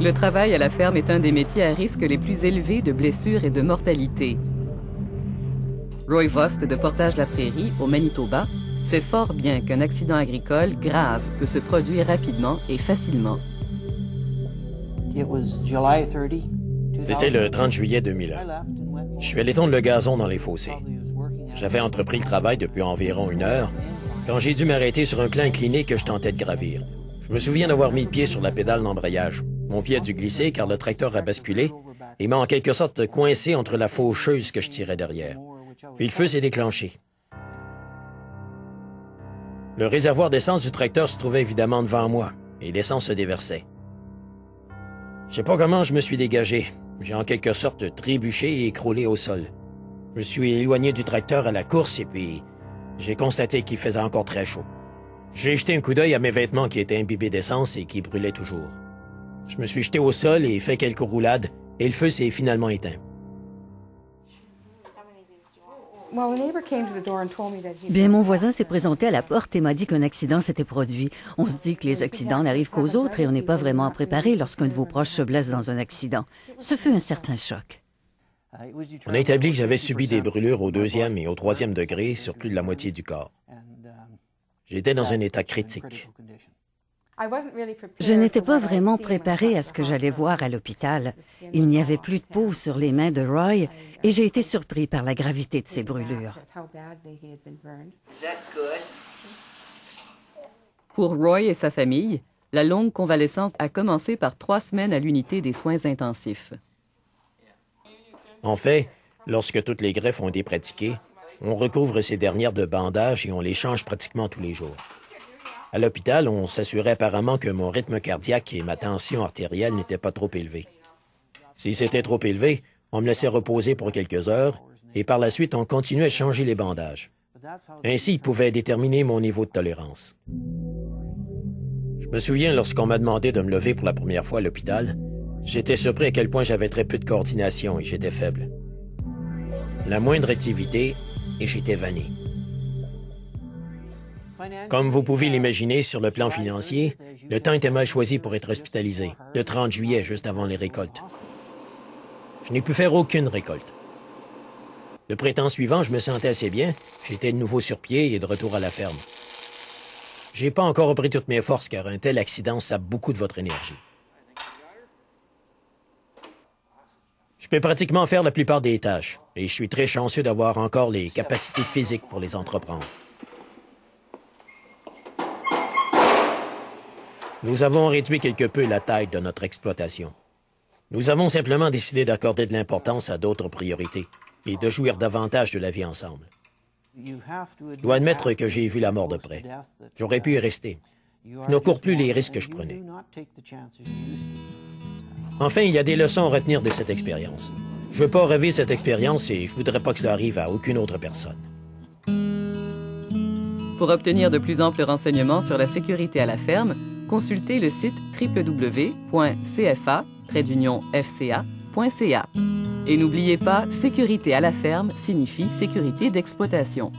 Le travail à la ferme est un des métiers à risque les plus élevés de blessures et de mortalité. Roy Vost de Portage-la-Prairie, au Manitoba, sait fort bien qu'un accident agricole grave peut se produire rapidement et facilement. C'était le 30 juillet 2001. Je suis allé tondre le gazon dans les fossés. J'avais entrepris le travail depuis environ 1 heure quand j'ai dû m'arrêter sur un plan incliné que je tentais de gravir. Je me souviens d'avoir mis le pied sur la pédale d'embrayage. Mon pied a dû glisser car le tracteur a basculé et m'a en quelque sorte coincé entre la faucheuse que je tirais derrière. Puis le feu s'est déclenché. Le réservoir d'essence du tracteur se trouvait évidemment devant moi et l'essence se déversait. Je sais pas comment je me suis dégagé. J'ai en quelque sorte trébuché et écroulé au sol. Je me suis éloigné du tracteur à la course et puis j'ai constaté qu'il faisait encore très chaud. J'ai jeté un coup d'œil à mes vêtements qui étaient imbibés d'essence et qui brûlaient toujours. Je me suis jeté au sol et fait quelques roulades et le feu s'est finalement éteint. Bien, mon voisin s'est présenté à la porte et m'a dit qu'un accident s'était produit. On se dit que les accidents n'arrivent qu'aux autres et on n'est pas vraiment préparé lorsqu'un de vos proches se blesse dans un accident. Ce fut un certain choc. On a établi que j'avais subi des brûlures au 2e et au 3e degré sur plus de la moitié du corps. J'étais dans un état critique. Je n'étais pas vraiment préparée à ce que j'allais voir à l'hôpital. Il n'y avait plus de peau sur les mains de Roy et j'ai été surpris par la gravité de ses brûlures. Pour Roy et sa famille, la longue convalescence a commencé par 3 semaines à l'unité des soins intensifs. En fait, lorsque toutes les greffes ont été pratiquées, on recouvre ces dernières de bandages et on les change pratiquement tous les jours. À l'hôpital, on s'assurait apparemment que mon rythme cardiaque et ma tension artérielle n'étaient pas trop élevés. Si c'était trop élevé, on me laissait reposer pour quelques heures et par la suite, on continuait à changer les bandages. Ainsi, ils pouvaient déterminer mon niveau de tolérance. Je me souviens, lorsqu'on m'a demandé de me lever pour la première fois à l'hôpital, j'étais surpris à quel point j'avais très peu de coordination et j'étais faible. La moindre activité, et j'étais vanné. Comme vous pouvez l'imaginer, sur le plan financier, le temps était mal choisi pour être hospitalisé, le 30 juillet, juste avant les récoltes. Je n'ai pu faire aucune récolte. Le printemps suivant, je me sentais assez bien, j'étais de nouveau sur pied et de retour à la ferme. J'ai pas encore repris toutes mes forces car un tel accident sape beaucoup de votre énergie. Je peux pratiquement faire la plupart des tâches et je suis très chanceux d'avoir encore les capacités physiques pour les entreprendre. Nous avons réduit quelque peu la taille de notre exploitation. Nous avons simplement décidé d'accorder de l'importance à d'autres priorités et de jouir davantage de la vie ensemble. Je dois admettre que j'ai vu la mort de près. J'aurais pu y rester. Je ne cours plus les risques que je prenais. Enfin, il y a des leçons à retenir de cette expérience. Je ne veux pas revivre cette expérience et je voudrais pas que ça arrive à aucune autre personne. Pour obtenir de plus amples renseignements sur la sécurité à la ferme, consultez le site www.cfa-fca.ca. Et n'oubliez pas, sécurité à la ferme signifie sécurité d'exploitation.